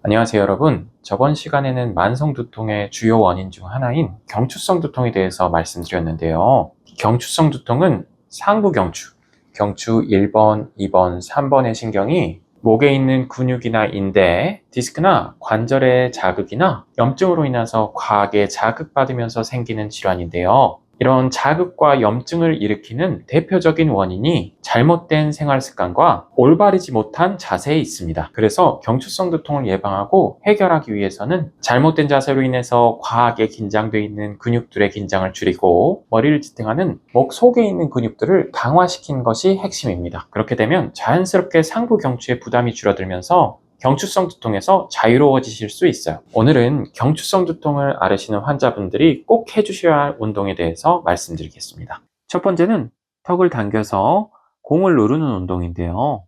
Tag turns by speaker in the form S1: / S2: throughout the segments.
S1: 안녕하세요, 여러분. 저번 시간에는 만성 두통의 주요 원인 중 하나인 경추성 두통에 대해서 말씀드렸는데요. 경추성 두통은 상부 경추 1번, 2번, 3번의 신경이 목에 있는 근육이나 인대, 디스크나 관절의 자극이나 염증으로 인해서 과하게 자극받으면서 생기는 질환인데요. 이런 자극과 염증을 일으키는 대표적인 원인이 잘못된 생활 습관과 올바르지 못한 자세에 있습니다. 그래서 경추성 두통을 예방하고 해결하기 위해서는 잘못된 자세로 인해서 과하게 긴장되어 있는 근육들의 긴장을 줄이고 머리를 지탱하는 목 속에 있는 근육들을 강화시키는 것이 핵심입니다. 그렇게 되면 자연스럽게 상부 경추의 부담이 줄어들면서 경추성 두통에서 자유로워지실 수 있어요. 오늘은 경추성 두통을 앓으시는 환자분들이 꼭 해주셔야 할 운동에 대해서 말씀드리겠습니다. 첫 번째는 턱을 당겨서 공을 누르는 운동인데요.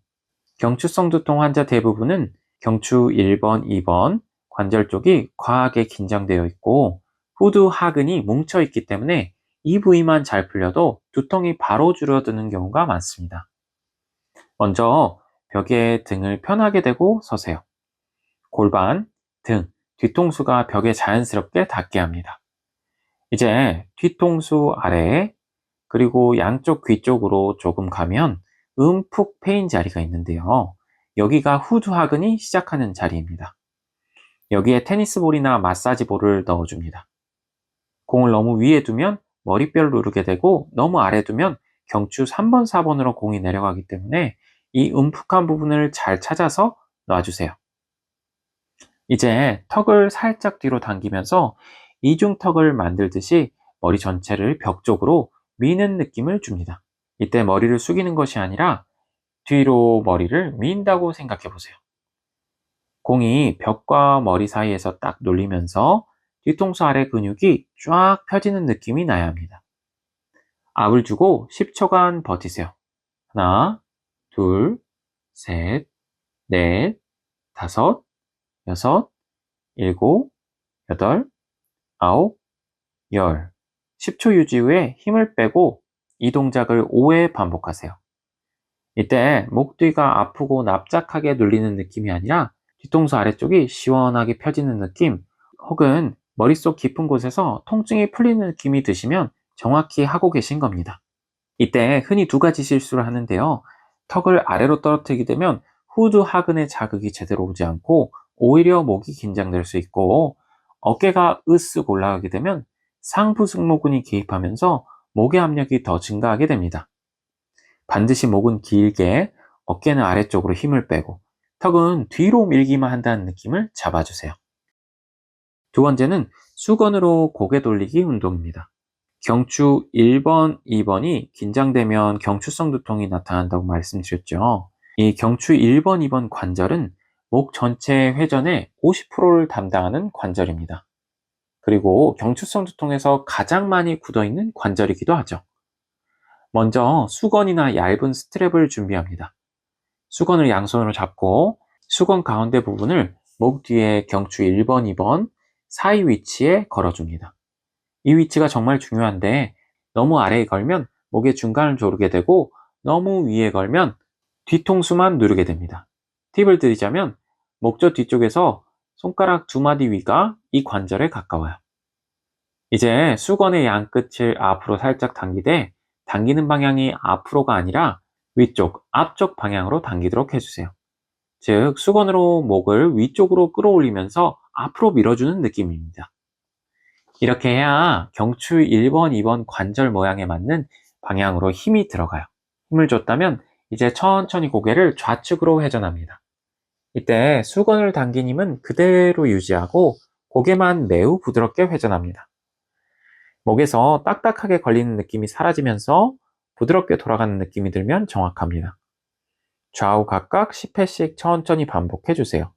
S1: 경추성 두통 환자 대부분은 경추 1번, 2번 관절 쪽이 과하게 긴장되어 있고 후두 하근이 뭉쳐 있기 때문에 이 부위만 잘 풀려도 두통이 바로 줄어드는 경우가 많습니다. 먼저 벽에 등을 편하게 대고 서세요. 골반, 등, 뒤통수가 벽에 자연스럽게 닿게 합니다. 이제 뒤통수 아래에 그리고 양쪽 귀 쪽으로 조금 가면 움푹 패인 자리가 있는데요. 여기가 후두하근이 시작하는 자리입니다. 여기에 테니스볼이나 마사지볼을 넣어줍니다. 공을 너무 위에 두면 머리뼈를 누르게 되고 너무 아래 두면 경추 3번, 4번으로 공이 내려가기 때문에 이 움푹한 부분을 잘 찾아서 놔주세요. 이제 턱을 살짝 뒤로 당기면서 이중턱을 만들듯이 머리 전체를 벽 쪽으로 미는 느낌을 줍니다. 이때 머리를 숙이는 것이 아니라 뒤로 머리를 민다고 생각해 보세요. 공이 벽과 머리 사이에서 딱 눌리면서 뒤통수 아래 근육이 쫙 펴지는 느낌이 나야 합니다. 압을 주고 10초간 버티세요. 하나, 둘, 셋, 넷, 다섯, 여섯, 일곱, 여덟, 아홉, 열. 10초 유지 후에 힘을 빼고 이 동작을 5회 반복하세요. 이때 목 뒤가 아프고 납작하게 눌리는 느낌이 아니라 뒤통수 아래쪽이 시원하게 펴지는 느낌, 혹은 머릿속 깊은 곳에서 통증이 풀리는 느낌이 드시면 정확히 하고 계신 겁니다. 이때 흔히 두 가지 실수를 하는데요. 턱을 아래로 떨어뜨리게 되면 후두 하근의 자극이 제대로 오지 않고 오히려 목이 긴장될 수 있고, 어깨가 으쓱 올라가게 되면 상부 승모근이 개입하면서 목의 압력이 더 증가하게 됩니다. 반드시 목은 길게, 어깨는 아래쪽으로 힘을 빼고 턱은 뒤로 밀기만 한다는 느낌을 잡아주세요. 두 번째는 수건으로 고개 돌리기 운동입니다. 경추 1번, 2번이 긴장되면 경추성 두통이 나타난다고 말씀드렸죠. 이 경추 1번, 2번 관절은 목 전체 회전의 50%를 담당하는 관절입니다. 그리고 경추성 두통에서 가장 많이 굳어있는 관절이기도 하죠. 먼저 수건이나 얇은 스트랩을 준비합니다. 수건을 양손으로 잡고 수건 가운데 부분을 목 뒤에 경추 1번, 2번 사이 위치에 걸어줍니다. 이 위치가 정말 중요한데 너무 아래에 걸면 목의 중간을 조르게 되고 너무 위에 걸면 뒤통수만 누르게 됩니다. 팁을 드리자면 목젖 뒤쪽에서 손가락 두 마디 위가 이 관절에 가까워요. 이제 수건의 양 끝을 앞으로 살짝 당기되 당기는 방향이 앞으로가 아니라 위쪽, 앞쪽 방향으로 당기도록 해주세요. 즉, 수건으로 목을 위쪽으로 끌어올리면서 앞으로 밀어주는 느낌입니다. 이렇게 해야 경추 1번, 2번 관절 모양에 맞는 방향으로 힘이 들어가요. 힘을 줬다면 이제 천천히 고개를 좌측으로 회전합니다. 이때 수건을 당긴 힘은 그대로 유지하고 고개만 매우 부드럽게 회전합니다. 목에서 딱딱하게 걸리는 느낌이 사라지면서 부드럽게 돌아가는 느낌이 들면 정확합니다. 좌우 각각 10회씩 천천히 반복해 주세요.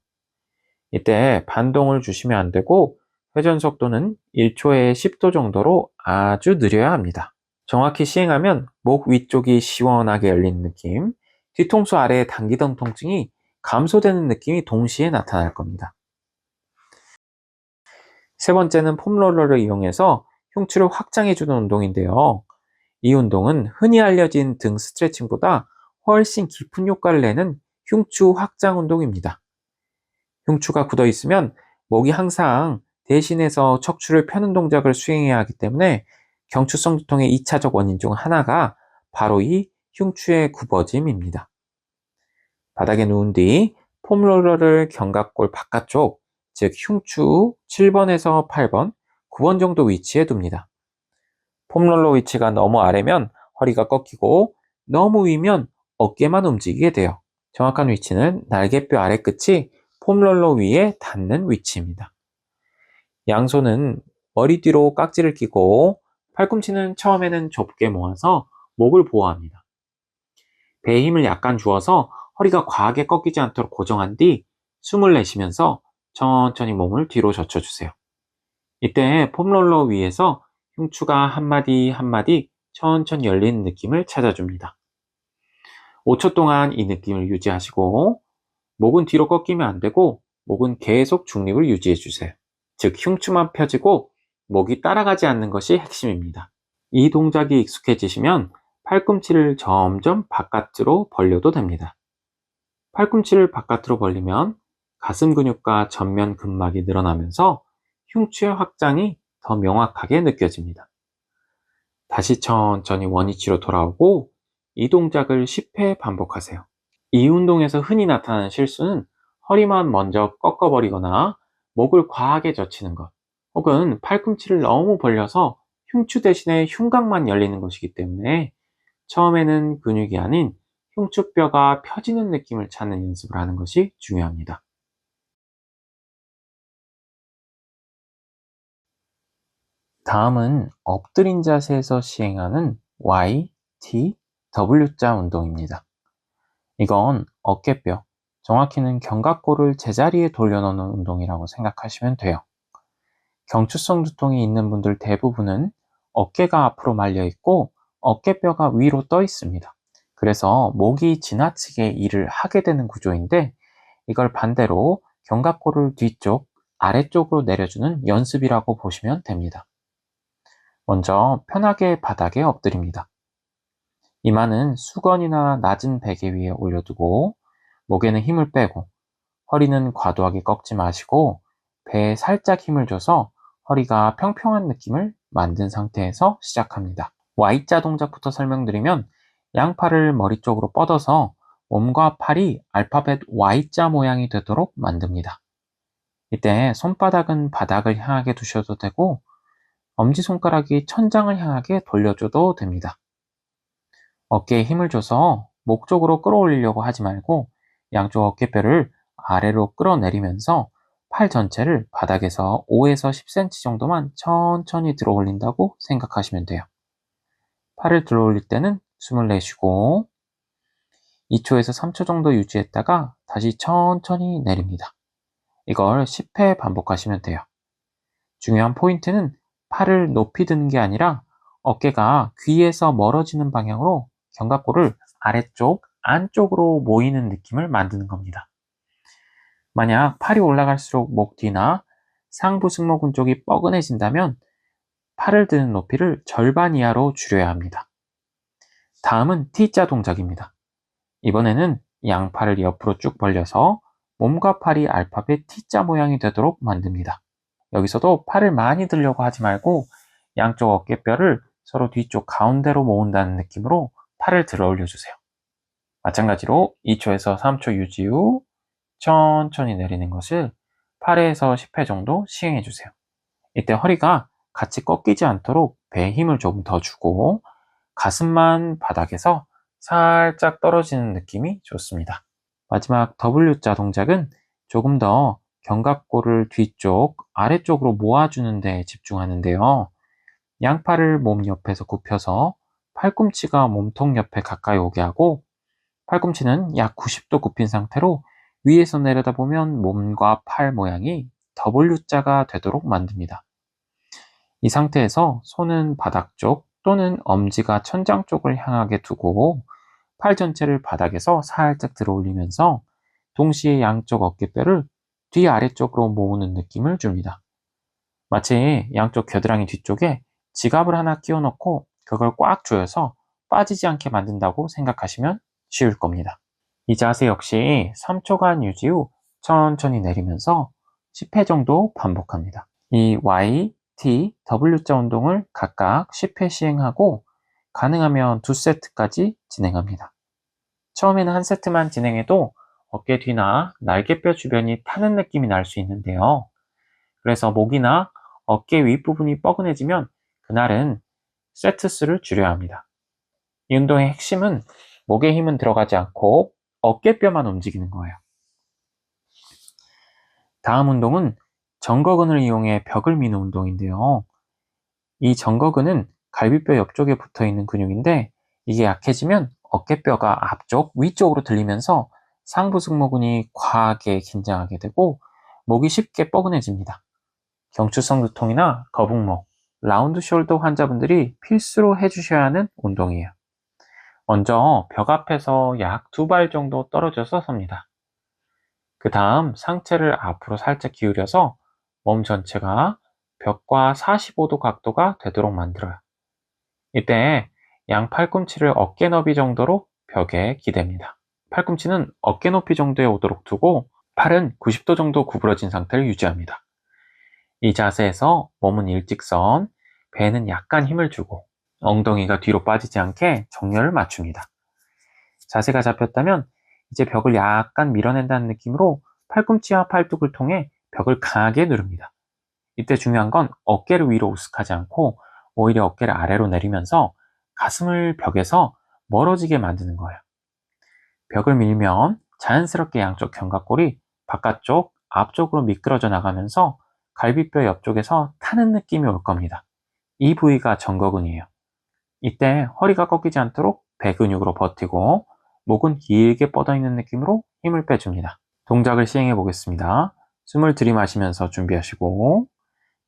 S1: 이때 반동을 주시면 안 되고 회전 속도는 1초에 10도 정도로 아주 느려야 합니다. 정확히 시행하면 목 위쪽이 시원하게 열리는 느낌, 뒤통수 아래에 당기던 통증이 감소되는 느낌이 동시에 나타날 겁니다. 세 번째는 폼롤러를 이용해서 흉추를 확장해주는 운동인데요. 이 운동은 흔히 알려진 등 스트레칭보다 훨씬 깊은 효과를 내는 흉추 확장 운동입니다. 흉추가 굳어 있으면 목이 항상 대신해서 척추를 펴는 동작을 수행해야 하기 때문에 경추성 두통의 2차적 원인 중 하나가 바로 이 흉추의 굽어짐입니다. 바닥에 누운 뒤 폼롤러를 견갑골 바깥쪽, 즉 흉추 7번에서 8번, 9번 정도 위치에 둡니다. 폼롤러 위치가 너무 아래면 허리가 꺾이고 너무 위면 어깨만 움직이게 돼요. 정확한 위치는 날개뼈 아래 끝이 폼롤러 위에 닿는 위치입니다. 양손은 머리 뒤로 깍지를 끼고 팔꿈치는 처음에는 좁게 모아서 목을 보호합니다. 배에 힘을 약간 주어서 허리가 과하게 꺾이지 않도록 고정한 뒤 숨을 내쉬면서 천천히 몸을 뒤로 젖혀주세요. 이때 폼롤러 위에서 흉추가 한 마디 한 마디 천천히 열리는 느낌을 찾아줍니다. 5초 동안 이 느낌을 유지하시고 목은 뒤로 꺾이면 안 되고 목은 계속 중립을 유지해 주세요. 즉 흉추만 펴지고 목이 따라가지 않는 것이 핵심입니다. 이 동작이 익숙해지시면 팔꿈치를 점점 바깥으로 벌려도 됩니다. 팔꿈치를 바깥으로 벌리면 가슴 근육과 전면 근막이 늘어나면서 흉추의 확장이 더 명확하게 느껴집니다. 다시 천천히 원위치로 돌아오고 이 동작을 10회 반복하세요. 이 운동에서 흔히 나타나는 실수는 허리만 먼저 꺾어버리거나 목을 과하게 젖히는 것, 혹은 팔꿈치를 너무 벌려서 흉추 대신에 흉곽만 열리는 것이기 때문에 처음에는 근육이 아닌 흉추뼈가 펴지는 느낌을 찾는 연습을 하는 것이 중요합니다. 다음은 엎드린 자세에서 시행하는 Y, T, W자 운동입니다. 이건 어깨뼈, 정확히는 견갑골을 제자리에 돌려놓는 운동이라고 생각하시면 돼요. 경추성 두통이 있는 분들 대부분은 어깨가 앞으로 말려 있고 어깨뼈가 위로 떠 있습니다. 그래서 목이 지나치게 일을 하게 되는 구조인데 이걸 반대로 견갑골을 뒤쪽, 아래쪽으로 내려주는 연습이라고 보시면 됩니다. 먼저 편하게 바닥에 엎드립니다. 이마는 수건이나 낮은 베개 위에 올려두고 목에는 힘을 빼고 허리는 과도하게 꺾지 마시고 배에 살짝 힘을 줘서 허리가 평평한 느낌을 만든 상태에서 시작합니다. Y자 동작부터 설명드리면 양팔을 머리 쪽으로 뻗어서 몸과 팔이 알파벳 Y자 모양이 되도록 만듭니다. 이때 손바닥은 바닥을 향하게 두셔도 되고 엄지손가락이 천장을 향하게 돌려줘도 됩니다. 어깨에 힘을 줘서 목 쪽으로 끌어올리려고 하지 말고 양쪽 어깨뼈를 아래로 끌어내리면서 팔 전체를 바닥에서 5에서 10cm 정도만 천천히 들어 올린다고 생각하시면 돼요. 팔을 들어 올릴 때는 숨을 내쉬고 2초에서 3초 정도 유지했다가 다시 천천히 내립니다. 이걸 10회 반복하시면 돼요. 중요한 포인트는 팔을 높이 드는 게 아니라 어깨가 귀에서 멀어지는 방향으로 견갑골을 아래쪽, 안쪽으로 모이는 느낌을 만드는 겁니다. 만약 팔이 올라갈수록 목 뒤나 상부 승모근 쪽이 뻐근해진다면 팔을 드는 높이를 절반 이하로 줄여야 합니다. 다음은 T자 동작입니다. 이번에는 양팔을 옆으로 쭉 벌려서 몸과 팔이 알파벳 T자 모양이 되도록 만듭니다. 여기서도 팔을 많이 들려고 하지 말고 양쪽 어깨뼈를 서로 뒤쪽 가운데로 모은다는 느낌으로 팔을 들어 올려주세요. 마찬가지로 2초에서 3초 유지 후 천천히 내리는 것을 8회에서 10회 정도 시행해주세요. 이때 허리가 같이 꺾이지 않도록 배에 힘을 조금 더 주고 가슴만 바닥에서 살짝 떨어지는 느낌이 좋습니다. 마지막 W자 동작은 조금 더 견갑골을 뒤쪽, 아래쪽으로 모아주는 데 집중하는데요. 양팔을 몸 옆에서 굽혀서 팔꿈치가 몸통 옆에 가까이 오게 하고 팔꿈치는 약 90도 굽힌 상태로 위에서 내려다보면 몸과 팔 모양이 W자가 되도록 만듭니다. 이 상태에서 손은 바닥 쪽 또는 엄지가 천장 쪽을 향하게 두고 팔 전체를 바닥에서 살짝 들어 올리면서 동시에 양쪽 어깨뼈를 뒤 아래쪽으로 모으는 느낌을 줍니다. 마치 양쪽 겨드랑이 뒤쪽에 지갑을 하나 끼워 넣고 그걸 꽉 조여서 빠지지 않게 만든다고 생각하시면 쉬울 겁니다. 이 자세 역시 3초간 유지 후 천천히 내리면서 10회 정도 반복합니다. 이 Y, T, W자 운동을 각각 10회 시행하고 가능하면 2세트까지 진행합니다. 처음에는 한 세트만 진행해도 어깨 뒤나 날개뼈 주변이 타는 느낌이 날 수 있는데요. 그래서 목이나 어깨 윗부분이 뻐근해지면 그날은 세트 수를 줄여야 합니다. 이 운동의 핵심은 목에 힘은 들어가지 않고 어깨뼈만 움직이는 거예요. 다음 운동은 정거근을 이용해 벽을 미는 운동인데요. 이 정거근은 갈비뼈 옆쪽에 붙어 있는 근육인데 이게 약해지면 어깨뼈가 앞쪽, 위쪽으로 들리면서 상부 승모근이 과하게 긴장하게 되고 목이 쉽게 뻐근해집니다. 경추성 두통이나 거북목, 라운드 숄더 환자분들이 필수로 해주셔야 하는 운동이에요. 먼저 벽 앞에서 약 2발 정도 떨어져서 섭니다. 그 다음 상체를 앞으로 살짝 기울여서 몸 전체가 벽과 45도 각도가 되도록 만들어요. 이때 양 팔꿈치를 어깨 너비 정도로 벽에 기댑니다. 팔꿈치는 어깨 높이 정도에 오도록 두고 팔은 90도 정도 구부러진 상태를 유지합니다. 이 자세에서 몸은 일직선, 배는 약간 힘을 주고 엉덩이가 뒤로 빠지지 않게 정렬을 맞춥니다. 자세가 잡혔다면 이제 벽을 약간 밀어낸다는 느낌으로 팔꿈치와 팔뚝을 통해 벽을 강하게 누릅니다. 이때 중요한 건 어깨를 위로 우습하지 않고 오히려 어깨를 아래로 내리면서 가슴을 벽에서 멀어지게 만드는 거예요. 벽을 밀면 자연스럽게 양쪽 견갑골이 바깥쪽, 앞쪽으로 미끄러져 나가면서 갈비뼈 옆쪽에서 타는 느낌이 올 겁니다. 이 부위가 정거근이에요. 이때 허리가 꺾이지 않도록 배 근육으로 버티고 목은 길게 뻗어있는 느낌으로 힘을 빼줍니다. 동작을 시행해 보겠습니다. 숨을 들이마시면서 준비하시고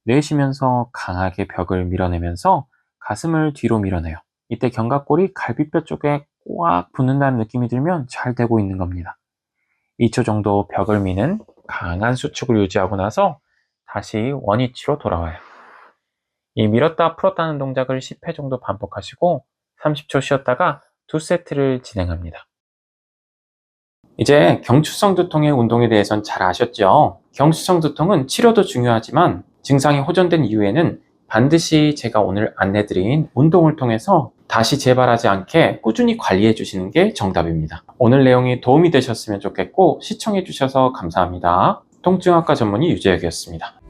S1: 내쉬면서 강하게 벽을 밀어내면서 가슴을 뒤로 밀어내요. 이때 견갑골이 갈비뼈 쪽에 꽉 붙는다는 느낌이 들면 잘 되고 있는 겁니다. 2초 정도 벽을 미는 강한 수축을 유지하고 나서 다시 원위치로 돌아와요. 이 밀었다 풀었다는 동작을 10회 정도 반복하시고 30초 쉬었다가 2세트를 진행합니다. 이제 경추성 두통의 운동에 대해서는 잘 아셨죠? 경추성 두통은 치료도 중요하지만 증상이 호전된 이후에는 반드시 제가 오늘 안내드린 운동을 통해서 다시 재발하지 않게 꾸준히 관리해 주시는 게 정답입니다. 오늘 내용이 도움이 되셨으면 좋겠고 시청해 주셔서 감사합니다. 통증학과 전문의 유재혁이었습니다.